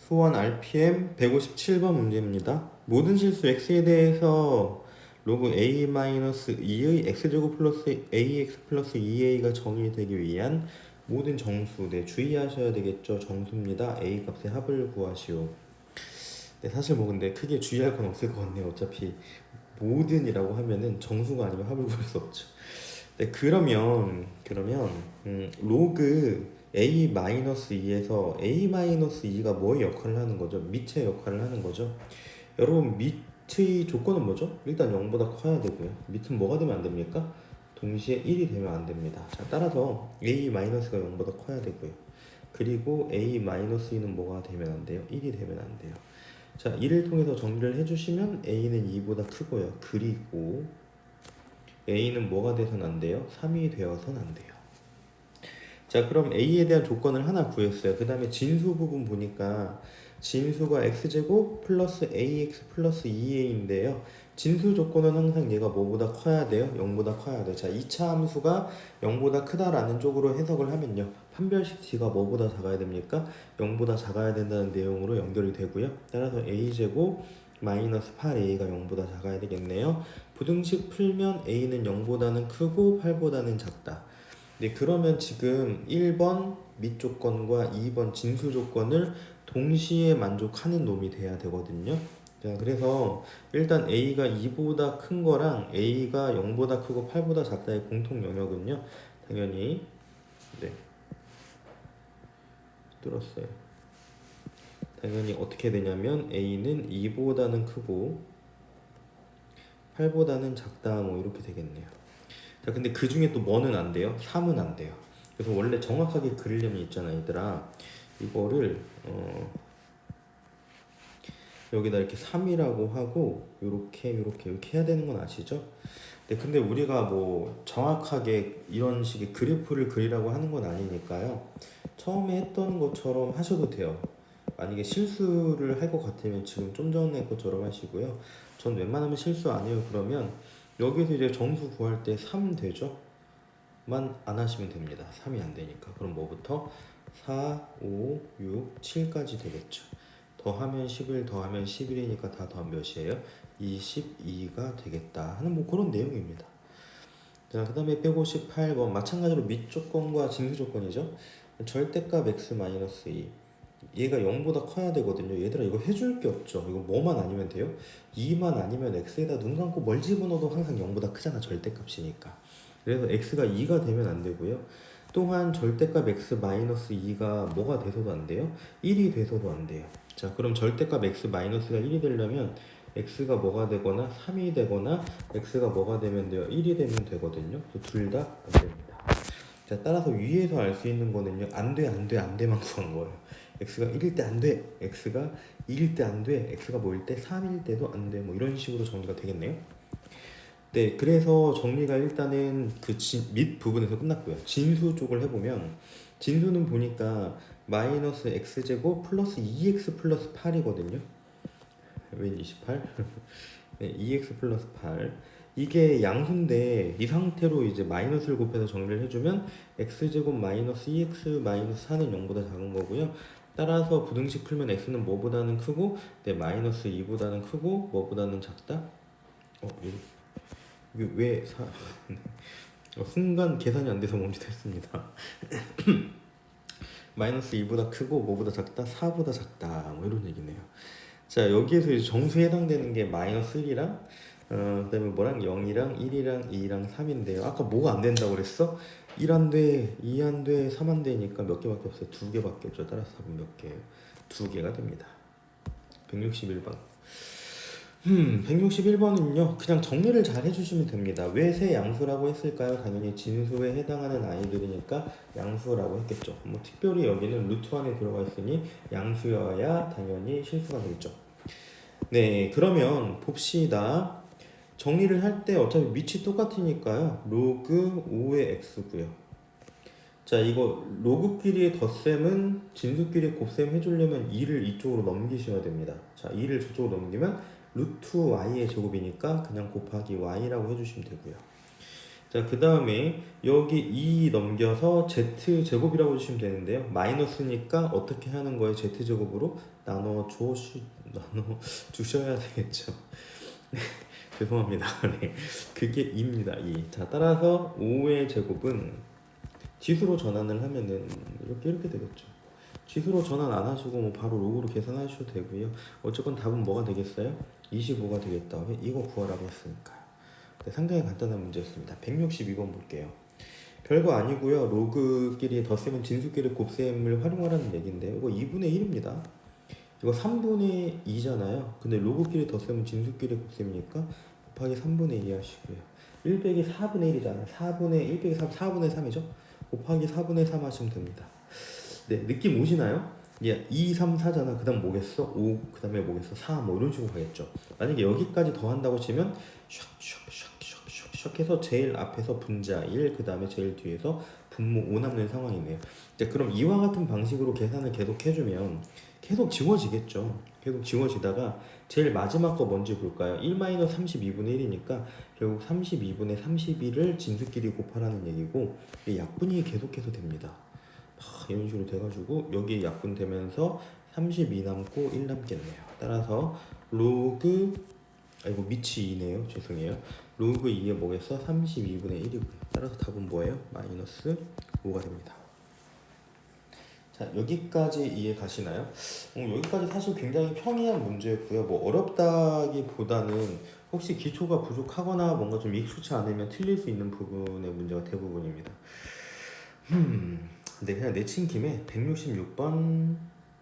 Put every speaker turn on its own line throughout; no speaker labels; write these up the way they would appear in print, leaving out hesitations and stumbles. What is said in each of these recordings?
수원 RPM 157번 문제입니다. 모든 실수 x에 대해서 로그 a-2의 x제곱 플러스 ax 플러스 2a가 정의되기 위한 모든 정수, 주의하셔야 되겠죠. 정수입니다. a 값의 합을 구하시오. 사실 뭐 근데 크게 주의할 건 없을 것 같네요. 어차피 모든이라고 하면은 정수가 아니면 합을 구할 수 없죠. 그러면 로그 a-2에서 a-2가 뭐의 역할을 하는 거죠? 밑의 역할을 하는 거죠. 여러분 밑의 조건은 뭐죠? 일단 0보다 커야 되고요. 밑은 뭐가 되면 안 됩니까? 동시에 1이 되면 안 됩니다. 자, 따라서 a-가 0보다 커야 되고요. 그리고 a-2는 뭐가 되면 안 돼요? 1이 되면 안 돼요. 자, 이를 통해서 정리를 해주시면 a는 2보다 크고요. 그리고 a는 뭐가 돼서는 안 돼요? 3이 되어서는 안 돼요. 자, 그럼 a에 대한 조건을 하나 구했어요. 그 다음에 진수 부분 보니까 진수가 x제곱 플러스 ax 플러스 2a인데요. 진수 조건은 항상 얘가 뭐보다 커야 돼요? 0보다 커야 돼요. 자, 2차 함수가 0보다 크다라는 쪽으로 해석을 하면요. 판별식 t가 뭐보다 작아야 됩니까? 0보다 작아야 된다는 내용으로 연결이 되고요. 따라서 a제곱 마이너스 8a가 0보다 작아야 되겠네요. 부등식 풀면 a는 0보다는 크고 8보다는 작다. 네, 그러면 지금 1번 밑 조건과 2번 진수 조건을 동시에 만족하는 놈이 돼야 되거든요. 자, 그래서 일단 a가 2보다 큰 거랑 a가 0보다 크고 8보다 작다의 공통 영역은요. 당연히 뚫었어요. 당연히 어떻게 되냐면 a는 2보다는 크고 8보다는 작다 뭐 이렇게 되겠네요. 자, 근데 그 중에 또 뭐는 안 돼요? 3은 안 돼요. 그래서 원래 정확하게 그리려면 있잖아, 얘들아. 이거를 여기다 이렇게 3이라고 하고 이렇게 해야 되는 건 아시죠? 근데 우리가 뭐 정확하게 이런 식의 그래프를 그리라고 하는 건 아니니까요. 처음에 했던 것처럼 하셔도 돼요. 만약에 실수를 할 것 같으면 지금 좀 전에 것처럼 하시고요. 전 웬만하면 실수 안 해요. 그러면 여기서 이제 정수 구할 때 3 되죠? 만 안 하시면 됩니다. 3이 안 되니까. 그럼 뭐부터? 4, 5, 6, 7까지 되겠죠. 더하면 11, 더하면 11이니까 다 더하면 몇이에요? 22가 되겠다 하는 뭐 그런 내용입니다. 자, 그 다음에 158번 마찬가지로 밑 조건과 진수 조건이죠. 절대값 x-2 얘가 0보다 커야 되거든요. 얘들아 이거 해줄 게 없죠. 이거 뭐만 아니면 돼요? 2만 아니면 x에다 눈 감고 뭘 집어넣어도 항상 0보다 크잖아. 절대값이니까. 그래서 x가 2가 되면 안 되고요. 또한 절대값 x-2가 뭐가 돼서도 안 돼요? 1이 돼서도 안 돼요. 자, 그럼 절대값 x-가 1이 되려면 x가 뭐가 되거나 3이 되거나 x가 뭐가 되면 돼요? 1이 되면 되거든요. 둘 다 안 됩니다. 자, 따라서 위에서 알 수 있는 거는요. 안 돼만 구한 거예요. x가 1일 때 안 돼. x가 2일 때 안 돼. x가 뭐일 때 3일 때도 안 돼. 뭐 이런 식으로 정리가 되겠네요. 네, 그래서 정리가 일단은 그 밑 부분에서 끝났고요. 진수 쪽을 해보면 진수는 보니까 마이너스 x제곱 플러스 2x 플러스 8이거든요. 웬 28? 네, 2x 플러스 8. 이게 양수인데 이 상태로 이제 마이너스를 곱해서 정리를 해주면 x제곱 마이너스 2x 마이너스 4는 0보다 작은 거고요. 따라서 부등식 풀면 x는 뭐보다는 크고 마이너스 2보다는 크고 뭐보다는 작다? 이게 왜 순간 계산이 안 돼서 멈칫했습니다. 마이너스 2보다 크고 뭐보다 작다? 4보다 작다 뭐 이런 얘기네요. 자, 여기에서 이제 정수에 해당되는 게 마이너스 1이랑 그다음에 뭐랑 0이랑 1이랑 2랑 3인데요. 아까 뭐가 안 된다고 그랬어? 1 안 돼, 2 안 돼, 3 안 되니까 몇 개밖에 없어요. 2개밖에 없죠. 따라서 답은 몇 개예요? 2개가 됩니다. 161번. 161번은요. 그냥 정리를 잘 해주시면 됩니다. 왜 세 양수라고 했을까요? 당연히 진수에 해당하는 아이들이니까 양수라고 했겠죠. 뭐 특별히 여기는 루트 안에 들어가 있으니 양수여야 당연히 실수가 되겠죠. 네, 그러면 봅시다. 정리를 할 때 어차피 밑이 똑같으니까요. 로그 5의 x고요. 자, 이거 로그끼리의 덧셈은 진수끼리 곱셈 해주려면 2를 이쪽으로 넘기셔야 됩니다. 자, 2를 저쪽으로 넘기면 루트 y의 제곱이니까 그냥 곱하기 y라고 해주시면 되고요. 자, 그 다음에 여기 2 넘겨서 z제곱이라고 해주시면 되는데요. 마이너스니까 어떻게 하는 거예요? z제곱으로 나눠 주셔야 되겠죠. 죄송합니다. 네. 그게 2입니다. 2. 자, 따라서 5의 제곱은 지수로 전환을 하면은 이렇게 되겠죠. 지수로 전환 안 하시고 뭐 바로 로그로 계산하셔도 되고요. 어쨌건 답은 뭐가 되겠어요? 25가 되겠다. 왜? 이거 구하라고 했으니까요. 네, 상당히 간단한 문제였습니다. 162번 볼게요. 별거 아니고요. 로그끼리 덧셈은 진수끼리 곱셈을 활용하라는 얘기인데 이거 2분의 1입니다. 이거 3분의 2잖아요. 근데 로그끼리 덧셈은 진수끼리 곱셈이니까 곱하기 3분의 2 하시고요. 1 빼기 4분의 1이잖아요. 4분의 1 빼기 3, 4분의 3이죠. 곱하기 4분의 3 하시면 됩니다. 네, 느낌 오시나요? 예, 2, 3, 4잖아. 그 다음 뭐겠어? 5, 그 다음에 뭐겠어? 4, 뭐 이런 식으로 가겠죠. 만약에 여기까지 더한다고 치면 샥샥샥샥샥 해서 제일 앞에서 분자 1, 그 다음에 제일 뒤에서 분모 5 남는 상황이네요. 자, 그럼 이와 같은 방식으로 계산을 계속 해주면 계속 지워지겠죠. 계속 지워지다가 제일 마지막 거 뭔지 볼까요? 1-32분의 1이니까 결국 32분의 32를 진수끼리 곱하라는 얘기고 약분이 계속해서 됩니다. 이런 식으로 돼가지고 여기 약분 되면서 32 남고 1 남겠네요. 따라서 로그 아이고 밑이 2네요. 죄송해요. 로그 2에 뭐겠어? 32분의 1이고요. 따라서 답은 뭐예요? 마이너스 5가 됩니다. 자, 여기까지 이해 가시나요? 여기까지 사실 굉장히 평이한 문제였고요. 뭐 어렵다기보다는 혹시 기초가 부족하거나 뭔가 좀 익숙치 않으면 틀릴 수 있는 부분의 문제가 대부분입니다. 네, 그냥 내친 김에 166번,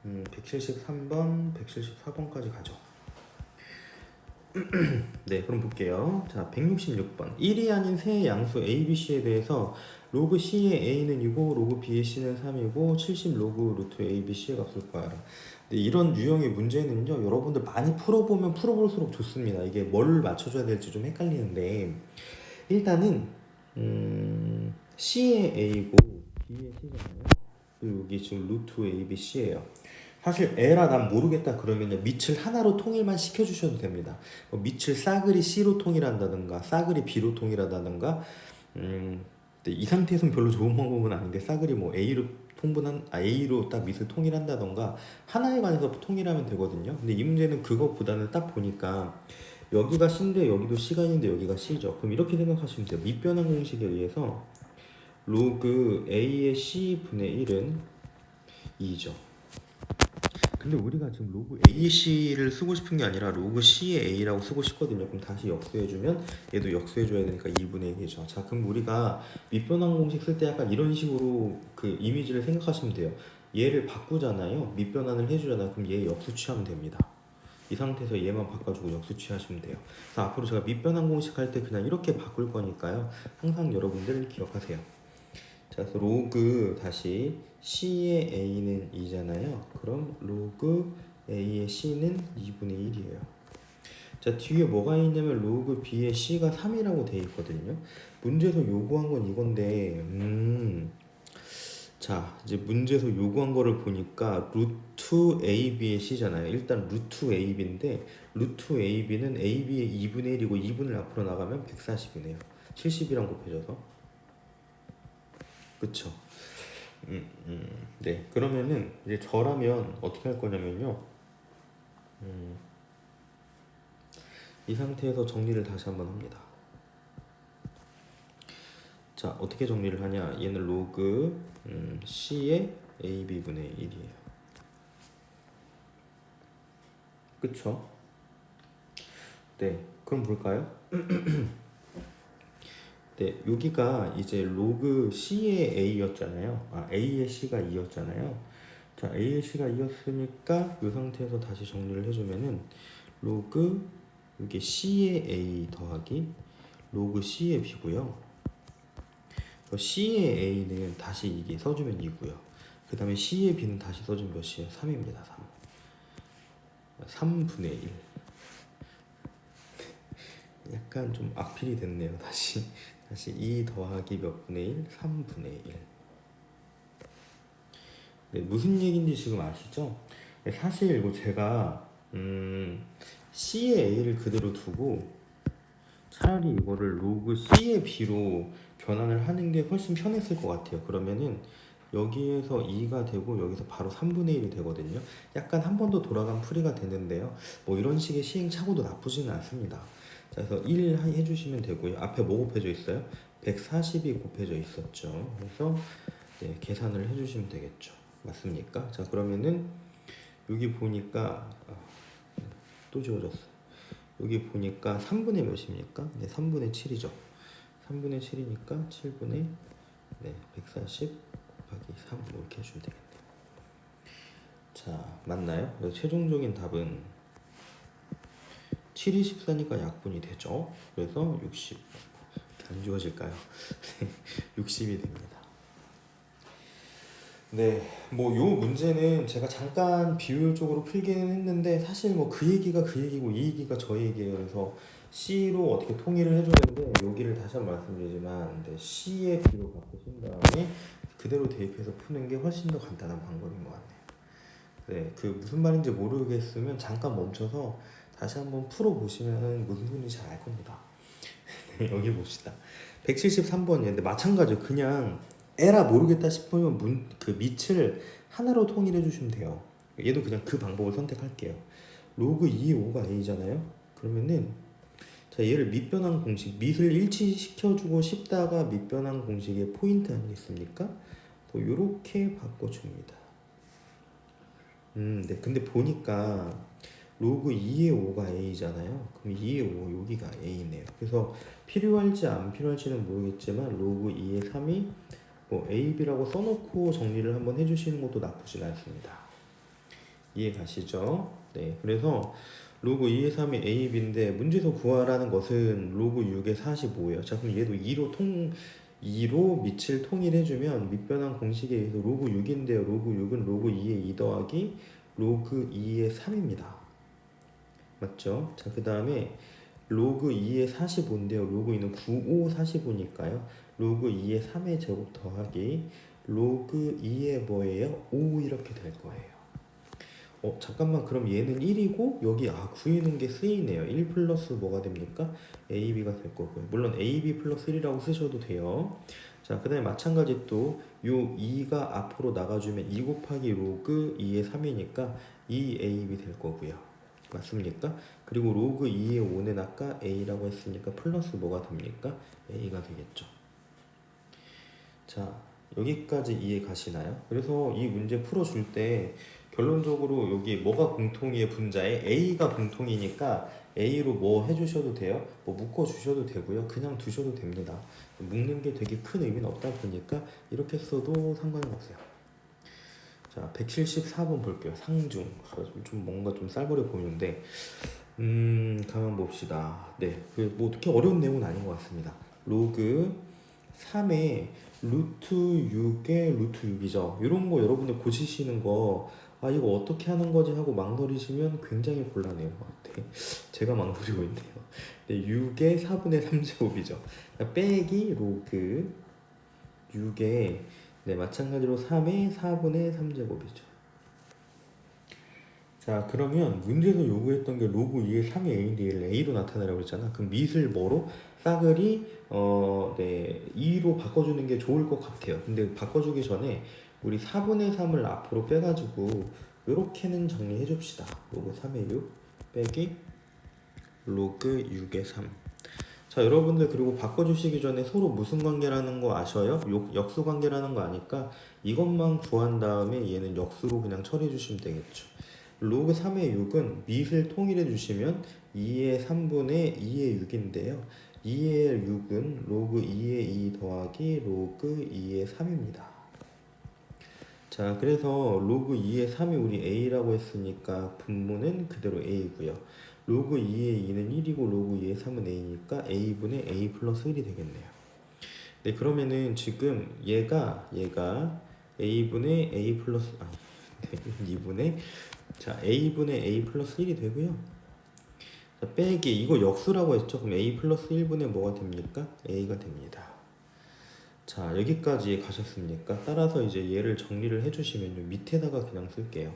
173번, 174번까지 가죠. 네, 그럼 볼게요. 자, 166번. 1이 아닌 세 양수 A, B, C에 대해서 로그 C의 A는 2고 로그 B의 C는 3이고 70 로그 루트 A, B, C의 값을 구하라. 네, 이런 유형의 문제는요, 여러분들 많이 풀어보면 풀어볼수록 좋습니다. 이게 뭘 맞춰줘야 될지 좀 헷갈리는데 일단은 C의 A고 B의 C잖아요. 그리고 여기 지금 루트 A, B, C예요. 사실 에라 난 모르겠다 그러면 밑을 하나로 통일만 시켜주셔도 됩니다. 밑을 싸그리 C로 통일한다든가 싸그리 B로 통일한다든가 이 상태에서는 별로 좋은 방법은 아닌데 싸그리 뭐 A로 딱 밑을 통일한다던가 하나에 관해서 통일하면 되거든요. 근데 이 문제는 그것보다는 딱 보니까 여기가 C인데 여기도 C가 있는데 여기가 C죠. 그럼 이렇게 생각하시면 돼요. 밑변환 공식에 의해서 로그 A의 C분의 1은 2죠. 근데 우리가 지금 로그 AC를 쓰고 싶은 게 아니라 로그 C의 A라고 쓰고 싶거든요. 그럼 다시 역수해주면 얘도 역수해줘야 되니까 2분의 1이죠. 자, 그럼 우리가 밑변환 공식 쓸 때 약간 이런 식으로 그 이미지를 생각하시면 돼요. 얘를 바꾸잖아요. 밑변환을 해주잖아요. 그럼 얘 역수 취하면 됩니다. 이 상태에서 얘만 바꿔주고 역수 취하시면 돼요. 그래서 앞으로 제가 밑변환 공식 할 때 그냥 이렇게 바꿀 거니까요. 항상 여러분들 기억하세요. 자, 그래서 로그 다시 C의 A는 2잖아요. 그럼 로그 A의 C는 2분의 1이에요. 자, 뒤에 뭐가 있냐면 로그 B의 C가 3이라고 돼 있거든요. 문제에서 요구한 건 이건데 자, 이제 문제에서 요구한 거를 보니까 루트 AB의 C잖아요. 일단 루트 AB인데 루트 AB는 AB의 2분의 1이고 2분을 앞으로 나가면 140이네요. 70이랑 곱해져서 그쵸? 네. 그러면은 이제 저라면 어떻게 할 거냐면요. 이 상태에서 정리를 다시 한번 합니다. 자, 어떻게 정리를 하냐? 얘는 로그 C의 AB분의 1이에요. 그쵸? 네. 그럼 볼까요? 네, 여기가 이제 로그 C의 A였잖아요. A의 C가 2였잖아요. 자, A의 C가 2였으니까 이 상태에서 다시 정리를 해주면은 로그 여기 C의 A 더하기 로그 C의 B고요. C의 A는 다시 이게 써주면 2고요. 그 다음에 C의 B는 다시 써주면 몇이에요? 3입니다. 3. 3분의 1. 약간 좀 악필이 됐네요. 다시 2 더하기 몇 분의 1? 3분의 1. 네, 무슨 얘기인지 지금 아시죠? 네, 사실 이거 제가 C의 A를 그대로 두고 차라리 이거를 로그 C의 B로 변환을 하는 게 훨씬 편했을 것 같아요. 그러면은 여기에서 2가 되고 여기서 바로 3분의 1이 되거든요. 약간 한 번 더 돌아간 풀이가 되는데요. 뭐 이런 식의 시행착오도 나쁘지는 않습니다. 자, 그래서 1 해주시면 되고요. 앞에 뭐 곱해져 있어요? 140이 곱해져 있었죠. 그래서 네, 계산을 해주시면 되겠죠. 맞습니까? 자, 그러면은 여기 보니까 또 지워졌어요. 여기 보니까 3분의 몇입니까? 네, 3분의 7이죠. 3분의 7이니까 7분의 네, 140 곱하기 3 이렇게 해주면 되겠네요. 자, 맞나요? 그래서 최종적인 답은 7이 14니까 약분이 되죠. 그래서 60. 안 지워질까요? 60이 됩니다. 네, 뭐 요 문제는 제가 잠깐 비율적으로 풀기는 했는데 사실 뭐 그 얘기가 그 얘기고 이 얘기가 저 얘기예요. 그래서 C로 어떻게 통일을 해주는데 여기를 다시 한번 말씀드리지만 네, C의 B로 바꾸신 다음에 그대로 대입해서 푸는 게 훨씬 더 간단한 방법인 것 같네요. 네, 그 무슨 말인지 모르겠으면 잠깐 멈춰서 다시 한번 풀어보시면 무슨 소리인지 잘 알 겁니다. 여기 봅시다. 173번인데 마찬가지로 그냥 에라 모르겠다 싶으면 그 밑을 하나로 통일해 주시면 돼요. 얘도 그냥 그 방법을 선택할게요. 로그 2의 5가 a잖아요. 그러면은 자, 얘를 밑변환 공식, 밑을 일치시켜주고 싶다가 밑변환 공식의 포인트 아니겠습니까? 요렇게 바꿔줍니다. 네. 근데 보니까 로그 2의 5가 a잖아요. 그럼 2의 5 여기가 a네요. 그래서 필요할지 안 필요할지는 모르겠지만 로그 2의 3이 뭐 a, b라고 써놓고 정리를 한번 해주시는 것도 나쁘진 않습니다. 이해 가시죠? 네. 그래서 로그 2의 3이 a, b인데 문제에서 구하라는 것은 로그 6의 45예요. 자, 그럼 얘도 2로 밑을 통일해주면 밑변환 공식에 의해서 로그 6인데요. 로그 6은 로그 2의 2 더하기 로그 2의 3입니다. 맞죠? 자, 그 다음에 로그 2의 45인데요. 로그 2는 9, 5, 45니까요. 로그 2의 3의 제곱 더하기 로그 2의 뭐예요? 5 이렇게 될 거예요. 잠깐만, 그럼 얘는 1이고 여기 9이는 게 쓰이네요. 1 플러스 뭐가 됩니까? AB가 될 거고요. 물론 AB 플러스 1이라고 쓰셔도 돼요. 자, 그 다음에 마찬가지 또 요 2가 앞으로 나가주면 2 곱하기 로그 2의 3이니까 2AB 될 거고요. 맞습니까? 그리고 로그 2의 5는 아까 A라고 했으니까 플러스 뭐가 됩니까? A가 되겠죠. 자, 여기까지 이해 가시나요? 그래서 이 문제 풀어줄 때 결론적으로 여기 뭐가 공통이에요? 분자에 A가 공통이니까 A로 뭐 해주셔도 돼요? 뭐 묶어주셔도 되고요. 그냥 두셔도 됩니다. 묶는 게 되게 큰 의미는 없다 보니까 이렇게 써도 상관은 없어요. 자, 174번 볼게요. 상중. 좀 뭔가 좀 쌀벌해 보이는데 가만 봅시다. 네, 뭐 어떻게 어려운 내용은 아닌 것 같습니다. 로그 3의 루트 6의 루트 6이죠. 이런 거 여러분들 고치시는 거 이거 어떻게 하는 거지 하고 망설이시면 굉장히 곤란해요. 네, 제가 망설이고 있네요. 네, 6의 4분의 3제곱이죠. 빼기 로그 6의 네, 마찬가지로 3의 4분의 3제곱이죠. 자, 그러면 문제에서 요구했던 게 로그 2의 3의 a인데 얘를 a로 나타내라고 했잖아. 그럼 밑을 뭐로? 싸그리 2로 바꿔주는 게 좋을 것 같아요. 근데 바꿔주기 전에 우리 4분의 3을 앞으로 빼가지고 이렇게는 정리해 줍시다. 로그 3의 6 빼기 로그 6의 3. 자, 여러분들 그리고 바꿔주시기 전에 서로 무슨 관계라는 거 아셔요? 역수 관계라는 거 아니까 이것만 구한 다음에 얘는 역수로 그냥 처리해 주시면 되겠죠. 로그 3의 6은 밑을 통일해 주시면 2의 3분의 2의 6인데요. 2의 6은 로그 2의 2 더하기 로그 2의 3입니다. 자, 그래서 로그 2의 3이 우리 a라고 했으니까 분모는 그대로 a고요. 로그 2의 2는 1이고 로그 2의 3은 a니까 a분의 a 플러스 1이 되겠네요. 네, 그러면은 지금 얘가 a분의 a 플러스 2분의 자, a분의 a 플러스 1이 되고요. 자, 빼기 이거 역수라고 했죠. 그럼 a 플러스 1분의 뭐가 됩니까? a가 됩니다. 자, 여기까지 가셨습니까? 따라서 이제 얘를 정리를 해주시면 밑에다가 그냥 쓸게요.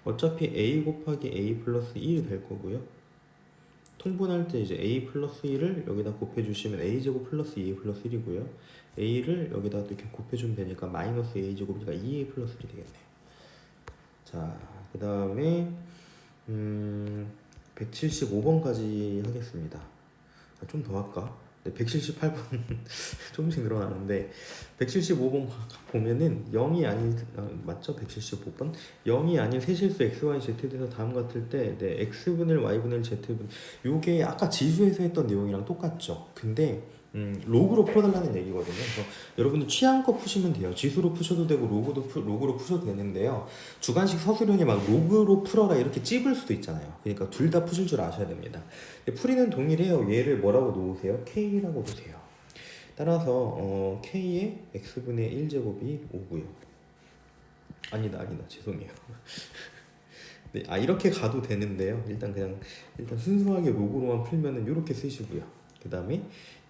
어차피 a 곱하기 a 플러스 1이 될 거고요. 통분할 때 이제 a 플러스 1을 여기다 곱해주시면 a제곱 플러스 2a 플러스 1이고요. a를 여기다 이렇게 곱해주면 되니까 마이너스 a제곱이니까 2a 플러스 1이 되겠네요. 자, 그 다음에 175번까지 하겠습니다. 좀 더 할까? 네, 178번 조금씩 늘어나는데 175번 보면은 0이 아닌 맞죠? 175번 0이 아닌 세실수 x, y, z 에서 다음 같을 때 네, x분의 1, y분의 1, z분 요게 아까 지수에서 했던 내용이랑 똑같죠. 근데 로그로 풀어달라는 얘기거든요. 그래서 여러분들 취향껏 푸시면 돼요. 지수로 푸셔도 되고 로그로 푸셔도 되는데요. 주관식 서술형에 막 로그로 풀어라 이렇게 찝을 수도 있잖아요. 그러니까 둘 다 푸실 줄 아셔야 됩니다. 풀이는 동일해요. 얘를 뭐라고 놓으세요? K라고 놓으세요. 따라서 K의 X분의 1제곱이 5고요. 아니다 죄송해요. 네, 이렇게 가도 되는데요. 일단 순수하게 로그로만 풀면은 이렇게 쓰시고요. 그 다음에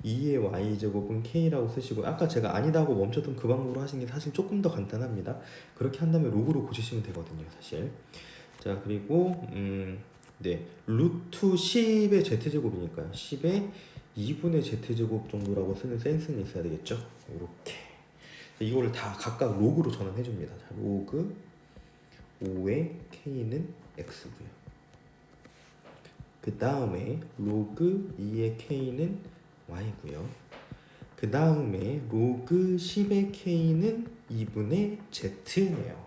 2의 y제곱은 k라고 쓰시고 아까 제가 아니다고 멈췄던 그 방법으로 하시는 게 사실 조금 더 간단합니다. 그렇게 한 다음에 로그로 고치시면 되거든요, 사실. 자, 그리고 네, 루트 10의 z제곱이니까요. 10의 2분의 z제곱 정도라고 쓰는 센스는 있어야 되겠죠. 이렇게 이거를 다 각각 로그로 전환해 줍니다. 자, 로그 5의 k는 x고요. 그 다음에 로그 2의 k는 y고요. 그 다음에 로그 10의 k는 2분의 z네요.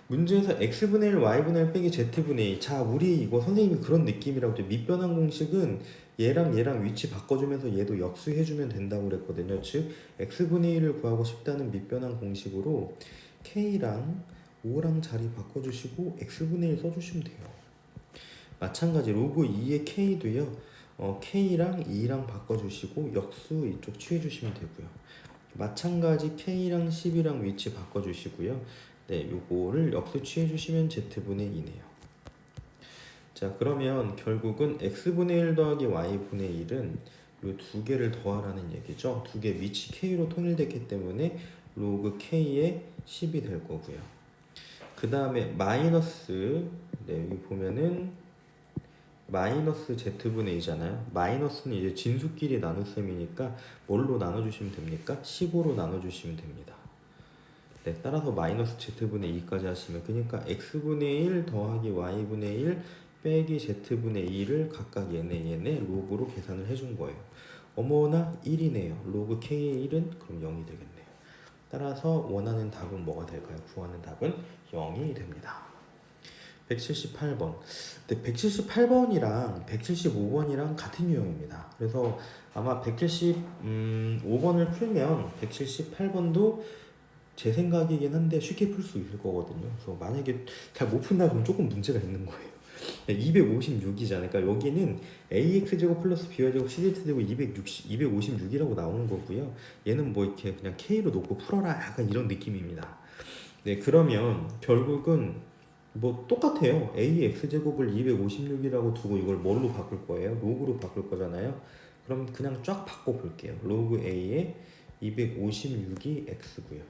문제에서 x분의 1, y분의 1 빼기 z분의 2. 자, 우리 이거 선생님이 그런 느낌이라고 했죠. 밑변환 공식은 얘랑 위치 바꿔주면서 얘도 역수해주면 된다고 그랬거든요. 즉 x분의 1을 구하고 싶다는 밑변환 공식으로 k랑 5랑 자리 바꿔주시고 x분의 1 써주시면 돼요. 마찬가지 로그 2의 k도요. k랑 2랑 바꿔주시고 역수 이쪽 취해주시면 되고요. 마찬가지 k랑 10이랑 위치 바꿔주시고요. 네, 요거를 역수 취해주시면 z분의 2네요. 자, 그러면 결국은 x분의 1 더하기 y분의 1은 요 두 개를 더하라는 얘기죠. 두 개 위치 k로 통일됐기 때문에 로그 k의 10이 될 거고요. 그 다음에 마이너스, 네, 여기 보면은 마이너스 z분의 2잖아요. 마이너스는 이제 진수끼리 나눗셈이니까 뭘로 나눠주시면 됩니까? 15로 나눠주시면 됩니다. 네, 따라서 마이너스 z분의 2까지 하시면 그러니까 x분의 1 더하기 y분의 1 빼기 z분의 2를 각각 얘네 로그로 계산을 해준 거예요. 어머나 1이네요. 로그 k의 1은 그럼 0이 되겠네요. 따라서 원하는 답은 뭐가 될까요? 구하는 답은 0이 됩니다. 178번. 근데 178번이랑 175번이랑 같은 유형입니다. 그래서 아마 175번을 풀면 178번도 제 생각이긴 한데 쉽게 풀 수 있을 거거든요. 그래서 만약에 잘 못 푼다 그러면 조금 문제가 있는 거예요. 256이잖아요. 그러니까 여기는 ax제곱 플러스 by제곱 cz제곱 256이라고 나오는 거고요. 얘는 뭐 이렇게 그냥 k로 놓고 풀어라 약간 이런 느낌입니다. 네, 그러면 결국은 뭐 똑같아요. ax제곱을 256이라고 두고 이걸 뭘로 바꿀 거예요? 로그로 바꿀 거잖아요. 그럼 그냥 쫙 바꿔 볼게요. 로그 a에 256이 x고요.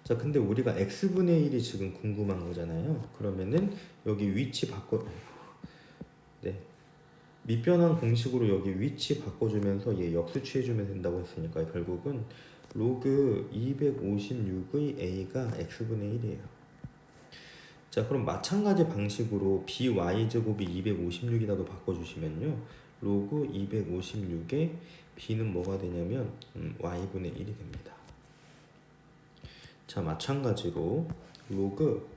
자, 근데 우리가 x분의 1이 지금 궁금한 거잖아요. 그러면은 여기 위치 바꿔, 네, 밑변환 공식으로 여기 위치 바꿔주면서 얘 역수 취해주면 된다고 했으니까 결국은 로그 256의 a가 x분의 1이에요. 자, 그럼 마찬가지 방식으로 by제곱이 256이라도 바꿔주시면요. 로그 256의 b는 뭐가 되냐면 y분의 1이 됩니다. 자, 마찬가지로 로그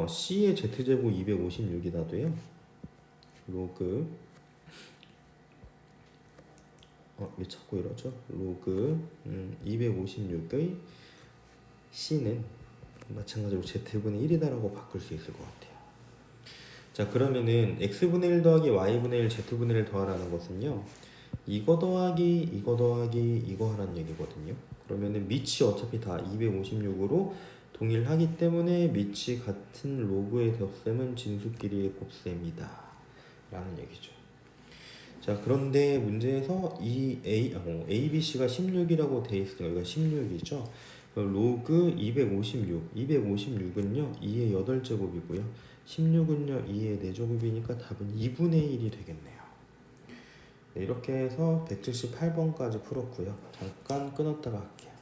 c의 z제곱 256이라도요. 로그 왜 자꾸 이러죠? 로그 256의 c는 마찬가지로 z분의 1이다라고 바꿀 수 있을 것 같아요. 자, 그러면은 x분의 1 더하기 y분의 1 z분의 1 더하라는 것은요. 이거 더하기 이거 하라는 얘기거든요. 그러면은 밑이 어차피 다 256으로 동일하기 때문에 밑이 같은 로그의 겹셈은 진수끼리의 곱셈이다 라는 얘기죠. 자, 그런데 문제에서 이 ABC가 16이라고 돼 있으니까 여기가 16이죠. 로그 256, 256은요 2의 8제곱이고요 16은요 2의 4제곱이니까 답은 2분의 1이 되겠네요. 네, 이렇게 해서 178번까지 풀었고요. 잠깐 끊었다가 할게요.